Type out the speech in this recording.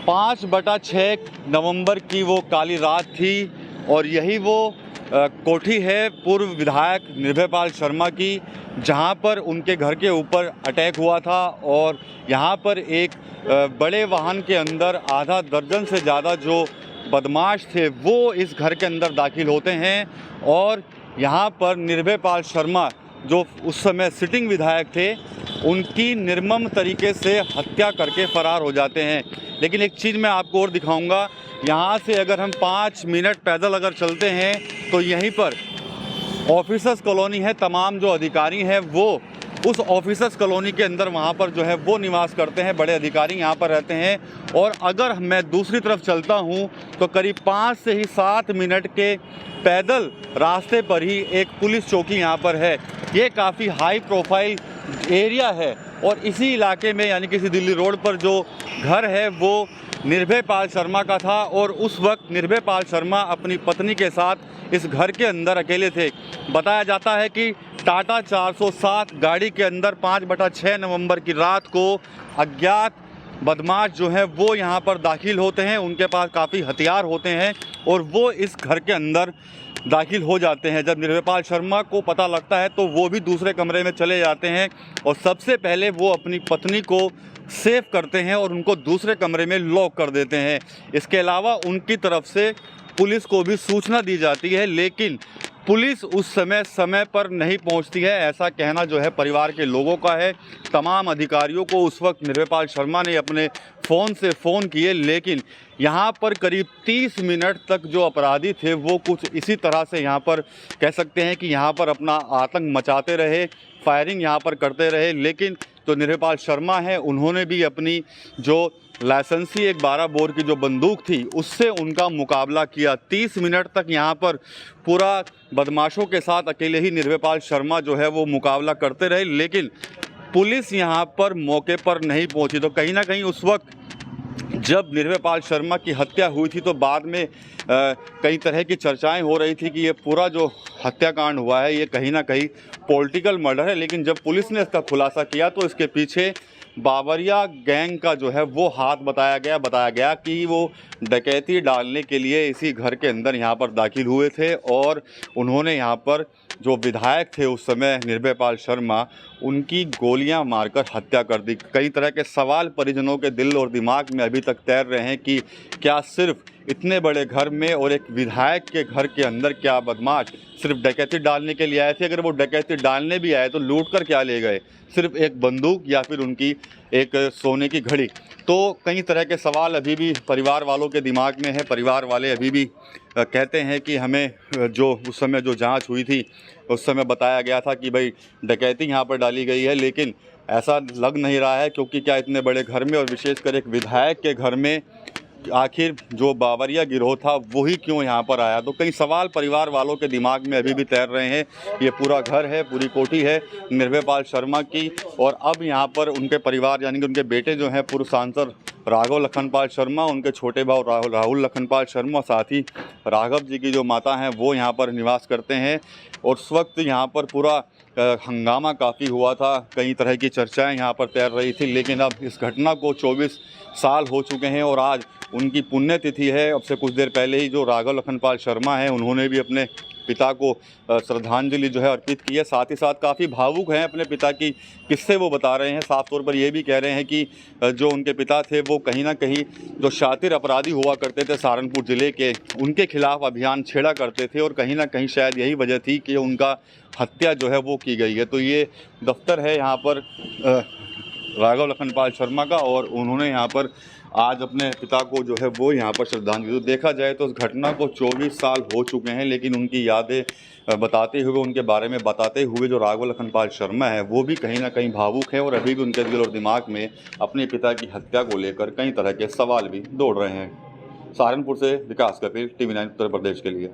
5/6 नवंबर की वो काली रात थी और यही वो कोठी है पूर्व विधायक निर्भयपाल शर्मा की, जहां पर उनके घर के ऊपर अटैक हुआ था। और यहां पर एक बड़े वाहन के अंदर आधा दर्जन से ज़्यादा जो बदमाश थे वो इस घर के अंदर दाखिल होते हैं और यहां पर निर्भयपाल शर्मा जो उस समय सिटिंग विधायक थे उनकी निर्मम तरीके से हत्या करके फ़रार हो जाते हैं। लेकिन एक चीज़ मैं आपको और दिखाऊंगा, यहाँ से अगर हम 5 मिनट पैदल अगर चलते हैं तो यहीं पर ऑफिसर्स कॉलोनी है। तमाम जो अधिकारी हैं वो उस ऑफिसर्स कॉलोनी के अंदर वहाँ पर जो है वो निवास करते हैं, बड़े अधिकारी यहाँ पर रहते हैं। और अगर मैं दूसरी तरफ चलता हूँ तो करीब 5 से ही 7 मिनट के पैदल रास्ते पर ही एक पुलिस चौकी यहाँ पर है। ये काफ़ी हाई प्रोफाइल एरिया है और इसी इलाके में यानी कि दिल्ली रोड पर जो घर है वो निर्भयपाल शर्मा का था और उस वक्त निर्भयपाल शर्मा अपनी पत्नी के साथ इस घर के अंदर अकेले थे। बताया जाता है कि टाटा 407 गाड़ी के अंदर 5/6 नवंबर की रात को अज्ञात बदमाश जो है वो यहाँ पर दाखिल होते हैं। उनके पास काफ़ी हथियार होते हैं और वो इस घर के अंदर दाखिल हो जाते हैं। जब निर्भयपाल शर्मा को पता लगता है तो वो भी दूसरे कमरे में चले जाते हैं और सबसे पहले वो अपनी पत्नी को सेव करते हैं और उनको दूसरे कमरे में लॉक कर देते हैं। इसके अलावा उनकी तरफ से पुलिस को भी सूचना दी जाती है, लेकिन पुलिस उस समय पर नहीं पहुंचती है, ऐसा कहना जो है परिवार के लोगों का है। तमाम अधिकारियों को उस वक्त निर्भयपाल शर्मा ने अपने फ़ोन से फ़ोन किए, लेकिन यहाँ पर करीब 30 मिनट तक जो अपराधी थे वो कुछ इसी तरह से यहाँ पर कह सकते हैं कि यहाँ पर अपना आतंक मचाते रहे, फायरिंग यहाँ पर करते रहे। लेकिन जो निर्भयपाल शर्मा हैं उन्होंने भी अपनी जो लाइसेंसी एक 12 बोर की जो बंदूक थी उससे उनका मुकाबला किया। 30 मिनट तक यहाँ पर पूरा बदमाशों के साथ अकेले ही निर्भयपाल शर्मा जो है वो मुकाबला करते रहे, लेकिन पुलिस यहाँ पर मौके पर नहीं पहुँची। तो कहीं ना कहीं उस वक्त जब निर्भयपाल शर्मा की हत्या हुई थी तो बाद में कई तरह की चर्चाएं हो रही थी कि ये पूरा जो हत्याकांड हुआ है ये कहीं ना कहीं पॉलिटिकल मर्डर है। लेकिन जब पुलिस ने इसका खुलासा किया तो इसके पीछे बावरिया गैंग का जो है वो हाथ बताया गया कि वो डकैती डालने के लिए इसी घर के अंदर यहाँ पर दाखिल हुए थे और उन्होंने यहाँ पर जो विधायक थे उस समय निर्भयपाल शर्मा उनकी गोलियां मारकर हत्या कर दी। कई तरह के सवाल परिजनों के दिल और दिमाग में अभी तक तैर रहे हैं कि क्या सिर्फ इतने बड़े घर में और एक विधायक के घर के अंदर क्या बदमाश सिर्फ डकैती डालने के लिए आए थे? अगर वो डकैती डालने भी आए तो लूट कर क्या ले गए? सिर्फ एक बंदूक या फिर उनकी एक सोने की घड़ी? तो कई तरह के सवाल अभी भी परिवार वालों के दिमाग में है। परिवार वाले अभी भी कहते हैं कि हमें जो उस समय जो जांच हुई थी उस समय बताया गया था कि भाई डकैती यहाँ पर डाली गई है, लेकिन ऐसा लग नहीं रहा है, क्योंकि क्या इतने बड़े घर में और विशेषकर एक विधायक के घर में आखिर जो बावरिया गिरोह था वही क्यों यहाँ पर आया? तो कई सवाल परिवार वालों के दिमाग में अभी भी तैर रहे हैं। ये पूरा घर है, पूरी कोठी है निर्भयपाल शर्मा की और अब यहाँ पर उनके परिवार यानी कि उनके बेटे जो हैं पूर्व सांसद राघव लखनपाल शर्मा, उनके छोटे भाई राहुल लखनपाल शर्मा, साथ ही राघव जी की जो माता हैं वो यहाँ पर निवास करते हैं। और उस वक्त यहाँ पर पूरा हंगामा काफ़ी हुआ था, कई तरह की चर्चाएं यहाँ पर तैर रही थी। लेकिन अब इस घटना को 24 साल हो चुके हैं और आज उनकी पुण्यतिथि है। अब से कुछ देर पहले ही जो राघव लखनपाल शर्मा हैं उन्होंने भी अपने पिता को श्रद्धांजलि जो है अर्पित की है। साथ ही साथ काफ़ी भावुक हैं अपने पिता की किस्से वो बता रहे हैं। साफ तौर पर ये भी कह रहे हैं कि जो उनके पिता थे वो कहीं ना कहीं जो शातिर अपराधी हुआ करते थे सहारनपुर ज़िले के, उनके खिलाफ अभियान छेड़ा करते थे और कहीं ना कहीं शायद यही वजह थी कि उनका हत्या जो है वो की गई है। तो ये दफ्तर है यहाँ पर राघव लखनपाल शर्मा का और उन्होंने यहाँ पर आज अपने पिता को जो है वो यहाँ पर श्रद्धांजलि। तो देखा जाए तो उस घटना को 24 साल हो चुके हैं, लेकिन उनकी यादें बताते हुए, उनके बारे में बताते हुए जो राघव लखनपाल शर्मा है वो भी कहीं ना कहीं भावुक है और अभी भी उनके दिल और दिमाग में अपने पिता की हत्या को लेकर कई तरह के सवाल भी दौड़ रहे हैं। सहारनपुर से विकास कपिल, TV9 उत्तर प्रदेश के लिए।